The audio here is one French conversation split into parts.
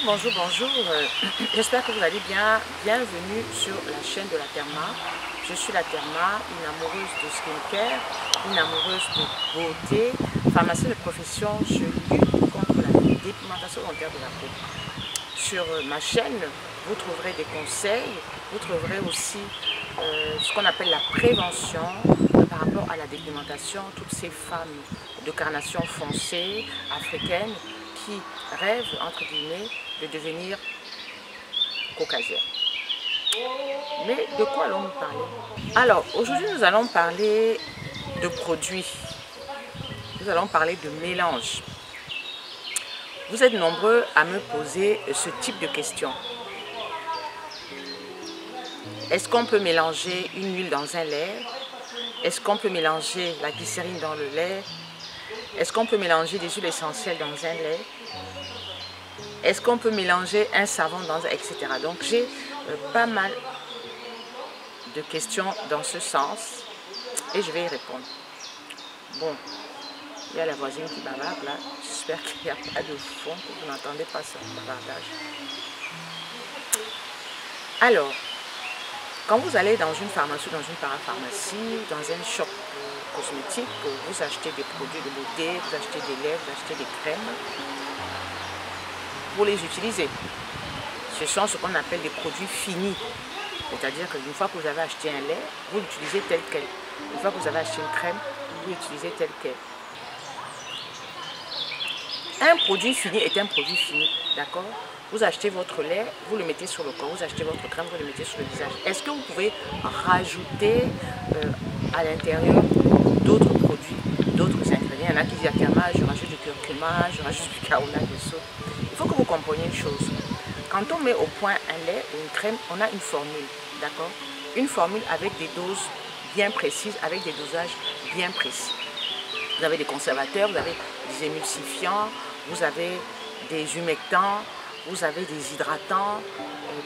bonjour. J'espère que vous allez bien. Bienvenue sur la chaîne de la Therma. Je suis la Therma, une amoureuse de skincare, une amoureuse de beauté, pharmacienne de profession. Je lutte contre la dépigmentation volontaire de la peau. Sur ma chaîne, vous trouverez des conseils, vous trouverez aussi ce qu'on appelle la prévention par rapport à la dépigmentation. Toutes ces femmes de carnation foncée, africaines, qui rêvent, entre guillemets, de devenir caucasiennes. Mais de quoi allons-nous parler? Alors, aujourd'hui, nous allons parler de produits. Nous allons parler de mélange. Vous êtes nombreux à me poser ce type de questions. Est-ce qu'on peut mélanger une huile dans un lait? Est-ce qu'on peut mélanger la glycérine dans le lait? Est-ce qu'on peut mélanger des huiles essentielles dans un lait? Est-ce qu'on peut mélanger un savon dans un... etc. Donc j'ai pas mal de questions dans ce sens et je vais y répondre. Bon, il y a la voisine qui bavarde là. J'espère qu'il n'y a pas de fond, que vous n'entendez pas ce bavardage. Alors, quand vous allez dans une pharmacie, dans une parapharmacie, dans un shop cosmétique, vous achetez des produits de beauté, vous achetez des laits, vous achetez des crèmes, pour les utiliser. Ce sont ce qu'on appelle des produits finis. C'est-à-dire qu'une fois que vous avez acheté un lait, vous l'utilisez tel quel. Une fois que vous avez acheté une crème, vous l'utilisez tel quel. Un produit fini est un produit fini, d'accord? Vous achetez votre lait, vous le mettez sur le corps, vous achetez votre crème, vous le mettez sur le visage. Est-ce que vous pouvez rajouter à l'intérieur d'autres produits, d'autres ingrédients? Il y en a qui disent je rajoute du curcuma, je rajoute du carbonate de soude. Il faut que vous compreniez une chose. Quand on met au point un lait ou une crème, on a une formule, d'accord? Une formule avec des doses bien précises, avec des dosages bien précis. Vous avez des conservateurs, vous avez des émulsifiants, vous avez des humectants, vous avez des hydratants,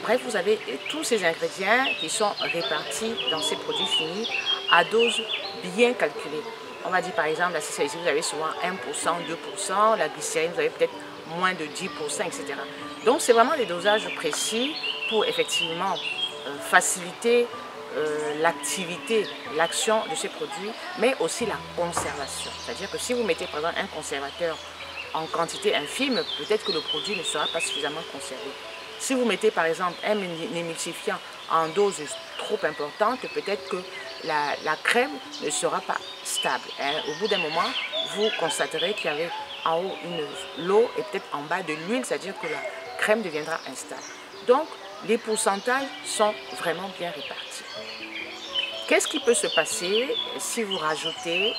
bref, vous avez tous ces ingrédients qui sont répartis dans ces produits finis à dose bien calculée. On va dire par exemple, la ici, vous avez souvent 1%, 2%, la glycérine, vous avez peut-être moins de 10%, etc. Donc c'est vraiment des dosages précis pour effectivement faciliter l'activité, l'action de ces produits, mais aussi la conservation. C'est-à-dire que si vous mettez par exemple un conservateur en quantité infime, peut-être que le produit ne sera pas suffisamment conservé. Si vous mettez par exemple un émulsifiant en dose trop importante, peut-être que la crème ne sera pas stable. Au bout d'un moment, vous constaterez qu'il y avait en haut l'eau et peut-être en bas de l'huile, c'est-à-dire que la crème deviendra instable. Donc, les pourcentages sont vraiment bien répartis. Qu'est-ce qui peut se passer si vous rajoutez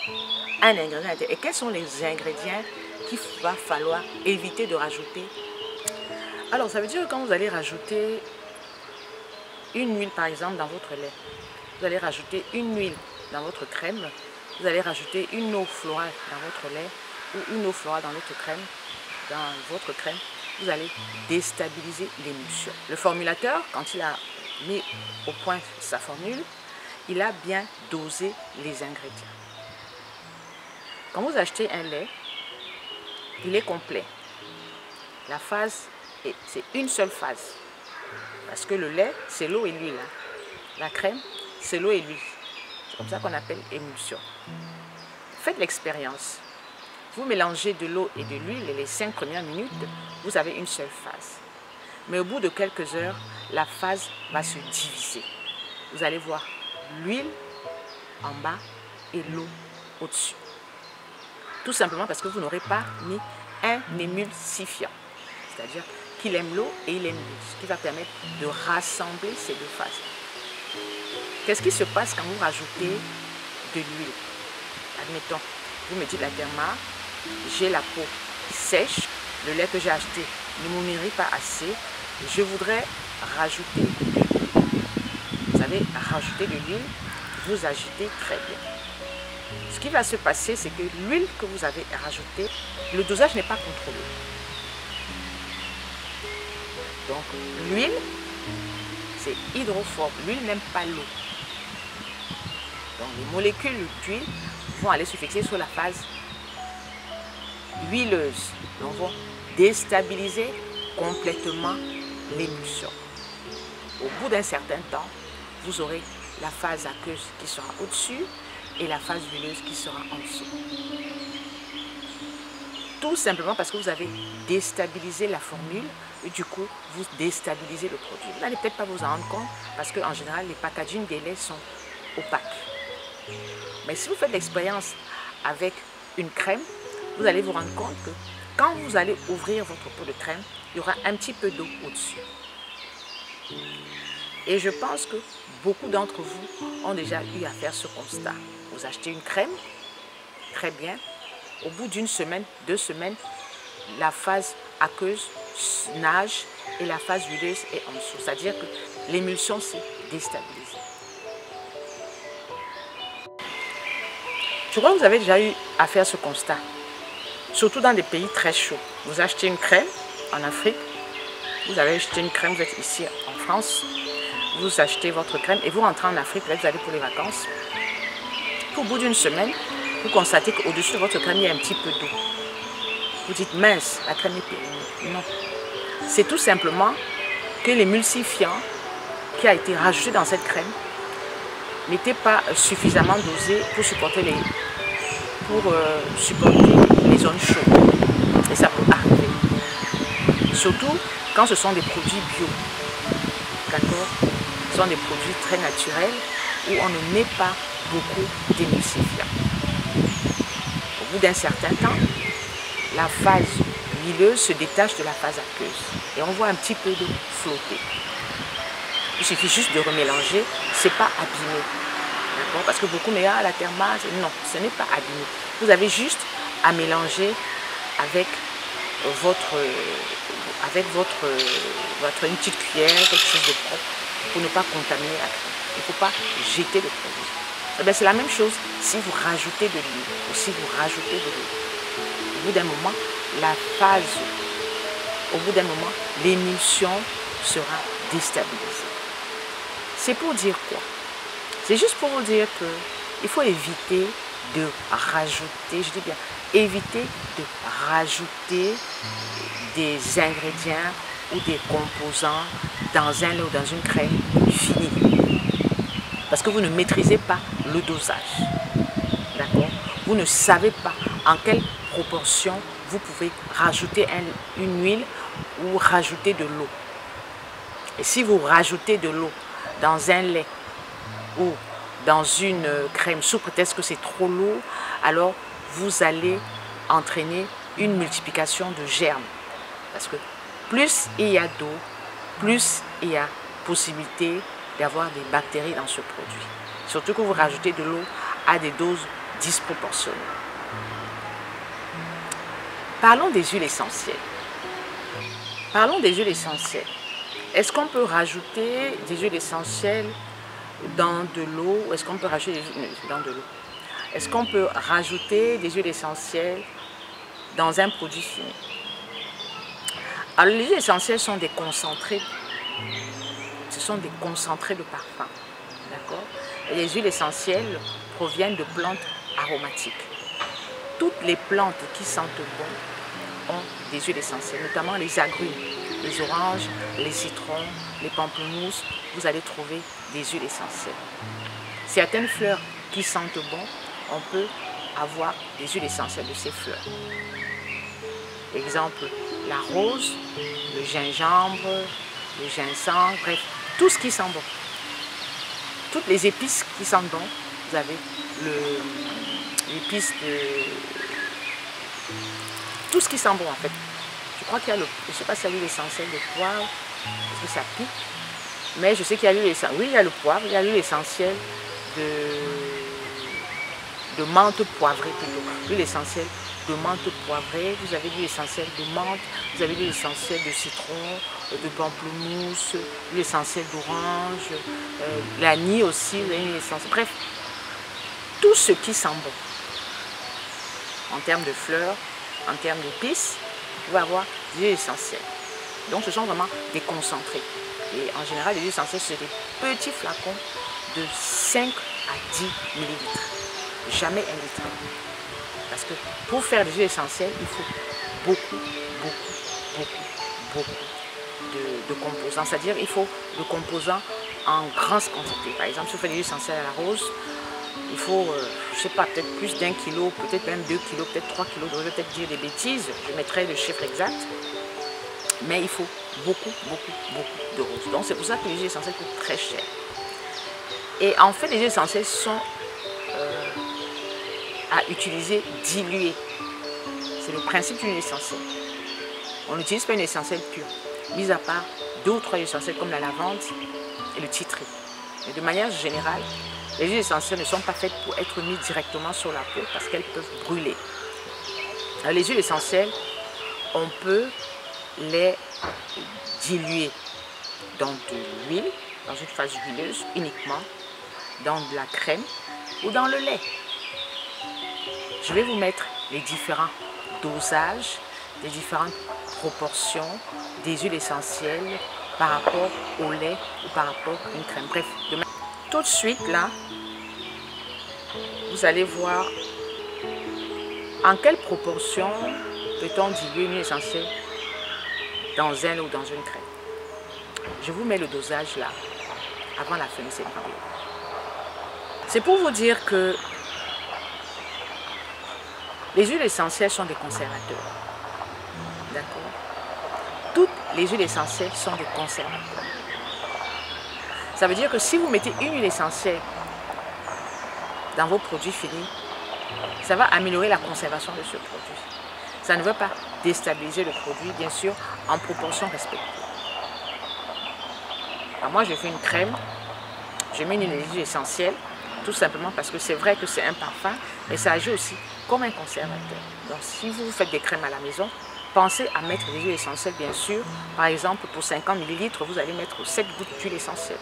un ingrédient? Et quels sont les ingrédients qu'il va falloir éviter de rajouter? Alors, ça veut dire que quand vous allez rajouter une huile, par exemple, dans votre lait, vous allez rajouter une huile dans votre crème, vous allez rajouter une eau florale dans votre lait ou une eau florale dans votre crème, vous allez déstabiliser l'émulsion. Le formulateur, quand il a mis au point sa formule, il a bien dosé les ingrédients. Quand vous achetez un lait, il est complet. La phase, c'est une seule phase. Parce que le lait, c'est l'eau et l'huile. La crème, c'est l'eau et l'huile. C'est comme ça qu'on appelle émulsion. Faites l'expérience. Vous mélangez de l'eau et de l'huile et les 5 premières minutes, vous avez une seule phase. Mais au bout de quelques heures, la phase va se diviser. Vous allez voir l'huile en bas et l'eau au-dessus. Tout simplement parce que vous n'aurez pas mis un émulsifiant. C'est-à-dire qu'il aime l'eau et il aime l'huile, ce qui va permettre de rassembler ces deux phases. Qu'est-ce qui se passe quand vous rajoutez de l'huile? Admettons, vous mettez de la Therma, j'ai la peau sèche, le lait que j'ai acheté ne me nourrit pas assez, je voudrais rajouter de l'huile. Vous allez rajouter de l'huile, vous agitez très bien. Ce qui va se passer, c'est que l'huile que vous avez rajoutée, le dosage n'est pas contrôlé. Donc l'huile, c'est hydrophobe, l'huile n'aime pas l'eau. Donc les molécules d'huile vont aller se fixer sur la phase huileuse. Donc vont déstabiliser complètement l'émulsion. Au bout d'un certain temps, vous aurez la phase aqueuse qui sera au-dessus et la phase huileuse qui sera en dessous. Tout simplement parce que vous avez déstabilisé la formule et du coup, vous déstabilisez le produit. Vous n'allez peut-être pas vous en rendre compte parce qu'en général, les packaging des laits sont opaques. Mais si vous faites l'expérience avec une crème, vous allez vous rendre compte que quand vous allez ouvrir votre pot de crème, il y aura un petit peu d'eau au-dessus. Et je pense que beaucoup d'entre vous ont déjà eu à faire ce constat. Vous achetez une crème, très bien. Au bout d'une semaine, 2 semaines, la phase aqueuse nage et la phase huileuse est en dessous. C'est-à-dire que l'émulsion s'est déstabilisée. Je crois que vous avez déjà eu à faire ce constat. Surtout dans des pays très chauds. Vous achetez une crème en Afrique, vous avez acheté une crème, vous êtes ici en France, vous achetez votre crème et vous rentrez en Afrique, là vous allez pour les vacances. Au bout d'une semaine, vous constatez qu'au-dessus de votre crème, il y a un petit peu d'eau. Vous dites, mince, la crème est périmée. Non. C'est tout simplement que l'émulsifiant qui a été rajouté dans cette crème n'était pas suffisamment dosé pour supporter les zones chaudes. Et ça peut arriver. Surtout quand ce sont des produits bio. D'accord? Ce sont des produits très naturels où on ne met pas beaucoup d'émulsifiants. Au bout d'un certain temps, la phase huileuse se détache de la phase aqueuse et on voit un petit peu d'eau flotter. Il suffit juste de remélanger, ce n'est pas abîmé. D'accord? Parce que beaucoup me disent, ah, la thermase, non, ce n'est pas abîmé. Vous avez juste à mélanger avec une petite cuillère, quelque chose de propre, pour ne pas contaminer la crème. Il ne faut pas jeter le produit. C'est la même chose si vous rajoutez de l'huile ou si vous rajoutez de l'eau. Au bout d'un moment, l'émulsion sera déstabilisée. C'est pour dire quoi? C'est juste pour vous dire qu'il faut éviter de rajouter, je dis bien, éviter de rajouter des ingrédients ou des composants dans un lait ou dans une crème finie. Parce que vous ne maîtrisez pas le dosage. D'accord? Vous ne savez pas en quelle proportion vous pouvez rajouter une huile ou rajouter de l'eau. Et si vous rajoutez de l'eau dans un lait ou dans une crème sous prétexte que c'est trop lourd, alors vous allez entraîner une multiplication de germes. Parce que plus il y a d'eau, plus il y a possibilité d'avoir des bactéries dans ce produit. Surtout que vous rajoutez de l'eau à des doses disproportionnées. Parlons des huiles essentielles. Parlons des huiles essentielles. Est-ce qu'on peut rajouter des huiles essentielles dans de l'eau? Est-ce qu'on peut rajouter des huiles dans de l'eau? Est-ce qu'on peut rajouter des huiles essentielles dans un produit fini? Alors, les huiles essentielles sont des concentrés. Ce sont des concentrés de parfum. D'accord? Et les huiles essentielles proviennent de plantes aromatiques. Toutes les plantes qui sentent bon ont des huiles essentielles, notamment les agrumes, les oranges, les citrons, les pamplemousses. Vous allez trouver des huiles essentielles. Certaines fleurs qui sentent bon, on peut avoir des huiles essentielles de ces fleurs. Exemple, la rose, le gingembre, le ginseng, bref, tout ce qui sent bon. Toutes les épices qui sentent bon, vous avez l'épice de... Tout ce qui sent bon en fait. Je crois qu'il y a le... Je ne sais pas s'il y a l'huile essentielle de poivre, parce que ça pique. Mais je sais qu'il y a l'huile essentielle... Oui, il y a le poivre, il y a l'huile essentielle de menthe poivrée plutôt. L'huile essentielle de menthe poivrée, vous avez l'huile essentielle de menthe, vous avez l'huile essentielle de citron, de pamplemousse, l'huile essentielle d'orange, l'anis aussi, vous avez l'huile essentielle. Bref, tout ce qui sent bon. En termes de fleurs, en termes d'épices, vous pouvez avoir des huiles essentielles. Donc ce sont vraiment des concentrés. Et en général, les huiles essentielles, c'est des petits flacons de 5 à 10 millilitres. Jamais 1 litre. Parce que pour faire des huiles essentielles, il faut beaucoup beaucoup de composants. C'est-à-dire il faut le composant en grande quantité. Par exemple, si vous faites des huiles essentielles à la rose, il faut, je ne sais pas, peut-être plus d'1 kilo, peut-être même 2 kilos, peut-être 3 kilos. Je vais peut-être dire des bêtises, je mettrai le chiffre exact. Mais il faut beaucoup de rose. Donc c'est pour ça que les huiles essentielles coûtent très cher. Et en fait, les huiles essentielles sont à utiliser diluées. C'est le principe d'une huile essentielle. On n'utilise pas une essentielle pure, mis à part 2 ou 3 huiles essentielles comme la lavande et le titri. Mais de manière générale, les huiles essentielles ne sont pas faites pour être mises directement sur la peau parce qu'elles peuvent brûler. Alors, les huiles essentielles, on peut les diluer dans de l'huile, dans une phase huileuse uniquement, dans de la crème ou dans le lait. Je vais vous mettre les différents dosages, les différentes proportions des huiles essentielles par rapport au lait ou par rapport à une crème. Bref, tout de suite là, vous allez voir en quelle proportion peut-on diluer une huile essentielle dans un ou dans une crème. Je vous mets le dosage là, avant la fin de cette vidéo. C'est pour vous dire que les huiles essentielles sont des conservateurs. D'accord? Toutes les huiles essentielles sont des conservateurs. Ça veut dire que si vous mettez une huile essentielle dans vos produits finis, ça va améliorer la conservation de ce produit. Ça ne veut pas déstabiliser le produit, bien sûr, en proportion respectée. Alors moi, j'ai fait une crème, j'ai mis une huile essentielle, tout simplement parce que c'est vrai que c'est un parfum, mais ça agit aussi comme un conservateur. Donc si vous faites des crèmes à la maison, pensez à mettre des huiles essentielles, bien sûr. Par exemple, pour 50 ml, vous allez mettre 7 gouttes d'huile essentielle.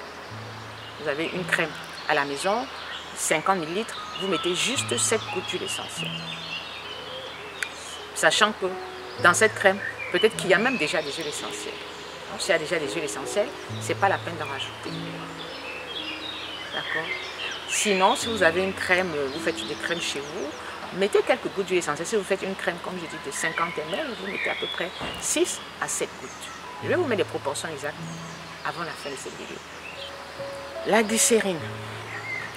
Vous avez une crème à la maison, 50 ml, vous mettez juste 7 gouttes d'huile essentielle. Sachant que dans cette crème, peut-être qu'il y a même déjà des huiles essentielles. Donc s'il y a déjà des huiles essentielles, ce n'est pas la peine d'en rajouter. D'accord? Sinon, si vous avez une crème, vous faites des crèmes chez vous, mettez quelques gouttes d'huile essentielle. Si vous faites une crème, comme je dis, de 50 ml, vous mettez à peu près 6 à 7 gouttes. Je vais vous mettre les proportions exactes avant la fin de cette vidéo. La glycérine.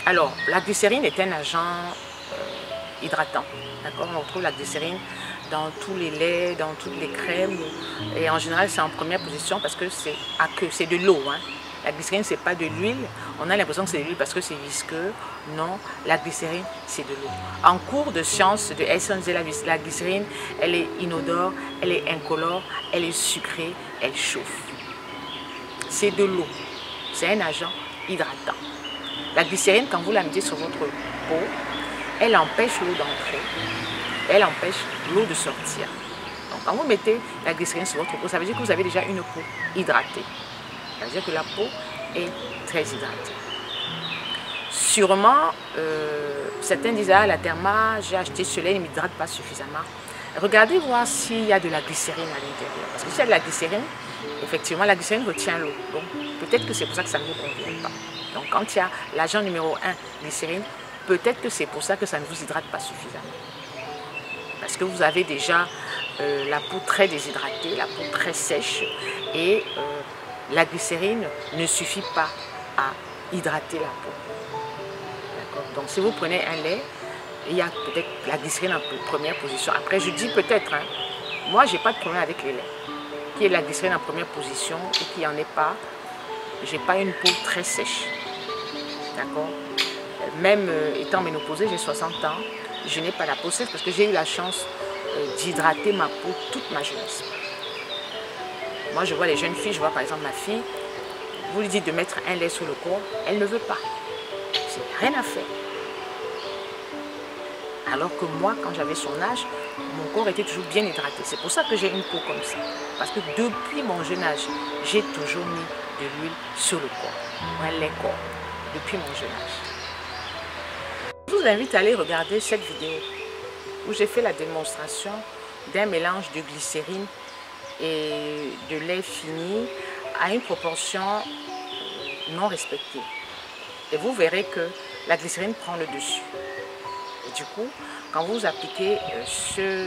Alors, la glycérine est un agent hydratant. D'accord? On retrouve la glycérine dans tous les laits, dans toutes les crèmes. Et en général, c'est en première position parce que c'est de l'eau. Hein. La glycérine, ce n'est pas de l'huile. On a l'impression que c'est de l'huile parce que c'est visqueux. Non, la glycérine, c'est de l'eau. En cours de sciences de SNZ, la glycérine, elle est inodore, elle est incolore, elle est sucrée, elle chauffe. C'est de l'eau. C'est un agent hydratant. La glycérine, quand vous la mettez sur votre peau, elle empêche l'eau d'entrer. Elle empêche l'eau de sortir. Donc, quand vous mettez la glycérine sur votre peau, ça veut dire que vous avez déjà une peau hydratée. Ça veut dire que la peau est très hydratée. Sûrement, certains disent, ah, la Derma, j'ai acheté ce lait, il ne m'hydrate pas suffisamment. Regardez voir s'il y a de la glycérine à l'intérieur. Parce que s'il y a de la glycérine, effectivement, la glycérine retient l'eau. Donc, peut-être que c'est pour ça que ça ne vous convient pas. Donc, quand il y a l'agent numéro 1, glycérine, peut-être que c'est pour ça que ça ne vous hydrate pas suffisamment. Parce que vous avez déjà la peau très déshydratée, la peau très sèche et la glycérine ne suffit pas à hydrater la peau. Donc si vous prenez un lait, il y a peut-être la glycérine en première position. Après je dis peut-être, hein, moi j'ai pas de problème avec les laits. Qu'il y ait la glycérine en première position et qu'il n'y en ait pas, j'ai pas une peau très sèche. D'accord? Même étant ménopausée, j'ai 60 ans, je n'ai pas la peau sèche parce que j'ai eu la chance d'hydrater ma peau toute ma jeunesse. Moi, je vois les jeunes filles, je vois par exemple ma fille, vous lui dites de mettre un lait sur le corps, elle ne veut pas. C'est rien à faire. Alors que moi, quand j'avais son âge, mon corps était toujours bien hydraté. C'est pour ça que j'ai une peau comme ça. Parce que depuis mon jeune âge, j'ai toujours mis de l'huile sur le corps, un lait corps, depuis mon jeune âge. Je vous invite à aller regarder cette vidéo où j'ai fait la démonstration d'un mélange de glycérine et de lait fini à une proportion non respectée. Et vous verrez que la glycérine prend le dessus. Et du coup, quand vous appliquez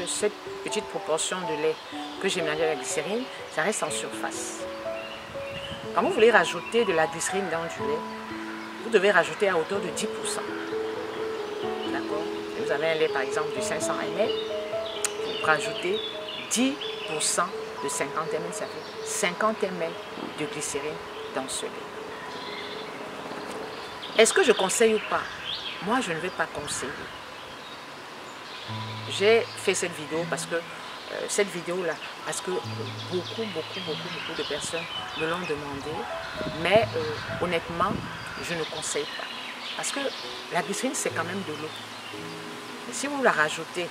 cette petite proportion de lait que j'ai mélangé à la glycérine, ça reste en surface. Quand vous voulez rajouter de la glycérine dans du lait, vous devez rajouter à hauteur de 10%. D'accord? Vous avez un lait par exemple de 500 ml, vous rajoutez 10% de 50 ml, ça fait 50 ml de glycérine dans ce lait. Est-ce que je conseille ou pas? Moi, je ne vais pas conseiller. J'ai fait cette vidéo parce que beaucoup de personnes me l'ont demandé, mais honnêtement, je ne conseille pas. Parce que la glycérine, c'est quand même de l'eau. Si vous la rajoutez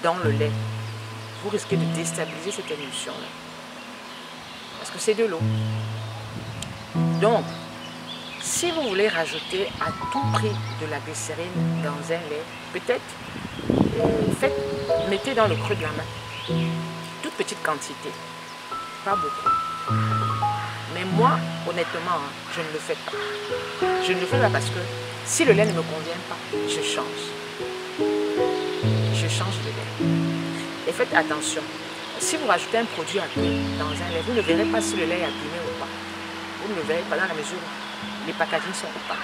dans le lait, vous risquez de déstabiliser cette émulsion-là. Parce que c'est de l'eau. Donc, si vous voulez rajouter à tout prix de la glycérine dans un lait, peut-être mettez dans le creux de la main. Toute petite quantité, pas beaucoup. Mais moi, honnêtement, je ne le fais pas. Je ne le fais pas parce que si le lait ne me convient pas, je change. Je change de lait. Et faites attention. Si vous rajoutez un produit abîmé dans un lait, vous ne verrez pas si le lait est abîmé ou pas. Vous ne le verrez pas dans la mesure où les packagings sont opaques.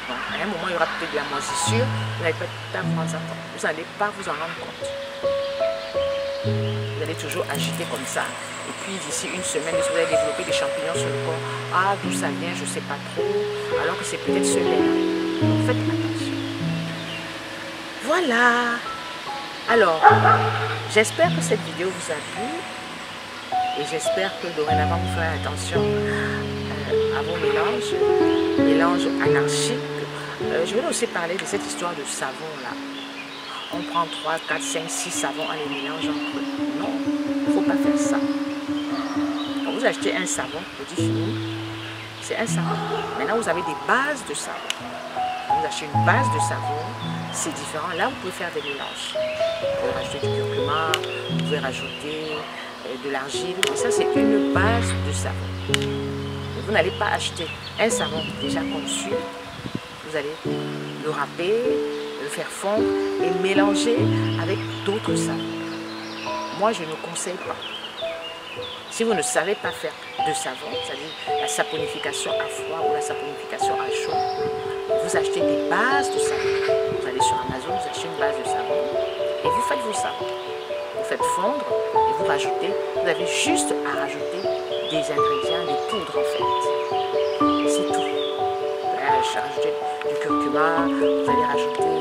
Donc, à un moment, il y aura peut-être de la moisissure, vous n'allez pas tout à vous rendre compte. Vous n'allez pas vous en rendre compte. Vous allez toujours agiter comme ça. Et puis d'ici une semaine, vous allez développer des champignons sur le corps. Ah, d'où ça vient, je ne sais pas trop. Alors que c'est peut-être ce lait-là. Donc faites attention. Voilà. Alors, j'espère que cette vidéo vous a plu. Et j'espère que dorénavant, vous ferez attention à vos mélanges anarchiques. Je vais aussi parler de cette histoire de savon là. On prend 3, 4, 5, 6 savons, on les mélange entre eux. Non, il ne faut pas faire ça. Quand vous achetez un savon, produit fini, c'est un savon. Maintenant, vous avez des bases de savon. Quand vous achetez une base de savon, c'est différent. Là, vous pouvez faire des mélanges. Vous pouvez rajouter du curcuma, vous pouvez rajouter de l'argile. Mais ça, c'est une base de savon. Vous n'allez pas acheter un savon déjà conçu. Vous allez le râper, le faire fondre et mélanger avec d'autres savons. Moi, je ne conseille pas. Si vous ne savez pas faire de savon, c'est-à-dire la saponification à froid ou la saponification à chaud, vous achetez des bases de savon. Vous allez sur Amazon, vous achetez une base de savon et vous faites vos savons. Vous faites fondre et vous rajoutez. Vous avez juste à rajouter des ingrédients, des poudres en fait. C'est tout. Vous allez rajouter du curcuma, vous allez rajouter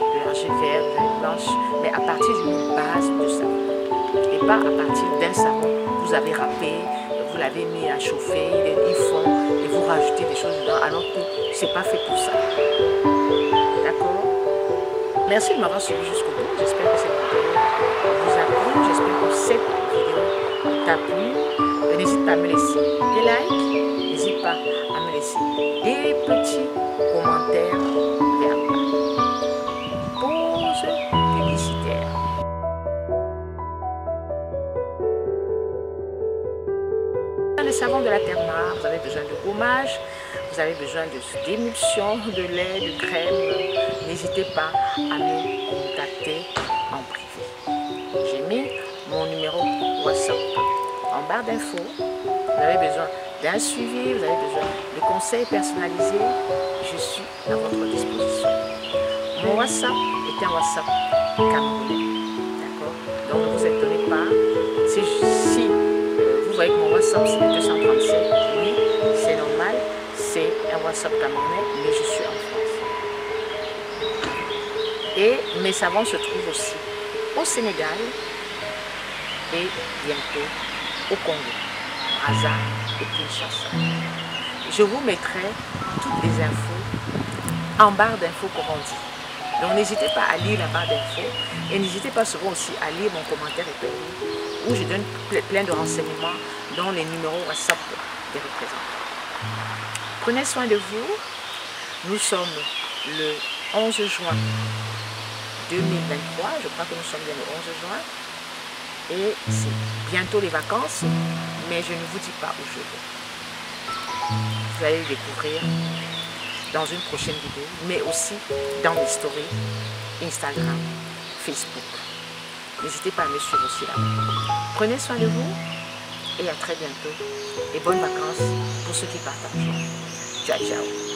de l'argile verte, de l'argile blanche, mais à partir d'une base de savon. Et pas à partir d'un savon. Vous avez râpé, vous l'avez mis à chauffer, il fond, et vous rajoutez des choses dedans, alors que c'est pas fait pour ça. D'accord? Merci de m'avoir suivi jusqu'au bout. J'espère que cette vidéo vous a plu. J'espère que cette vidéo t'a plu. N'hésite pas à me laisser des likes. N'hésite pas à me laisser des petits commentaires vers le bas. Pause publicitaire. Le savon de la terre noire, vous avez besoin de gommage, vous avez besoin d'émulsion, de lait, de crème. N'hésitez pas à me contacter en privé. J'ai mis mon numéro WhatsApp en barre d'infos. Vous avez besoin d'un suivi, vous avez besoin de conseils personnalisés. Je suis à votre disposition. Mon WhatsApp est un WhatsApp camerounais. D'accord? Donc ne vous étonnez pas. Si vous voyez que mon WhatsApp c'est 237, oui, c'est normal. C'est un WhatsApp camerounais, mais je suis en France. Et mes savons se trouvent aussi au Sénégal et bientôt au Congo, Braza et Kinshasa. Je vous mettrai toutes les infos en barre d'infos comme on dit. Donc n'hésitez pas à lire la barre d'infos et n'hésitez pas souvent aussi à lire mon commentaire épinglé où je donne plein de renseignements dont les numéros WhatsApp des représentants. Prenez soin de vous. Nous sommes le 11 juin 2023. Je crois que nous sommes bien le 11 juin. Et c'est bientôt les vacances, mais je ne vous dis pas où je vais. Vous allez découvrir dans une prochaine vidéo, mais aussi dans mes stories, Instagram, Facebook. N'hésitez pas à me suivre aussi là. Prenez soin de vous et à très bientôt. Et bonnes vacances pour ceux qui partent. Ciao, ciao.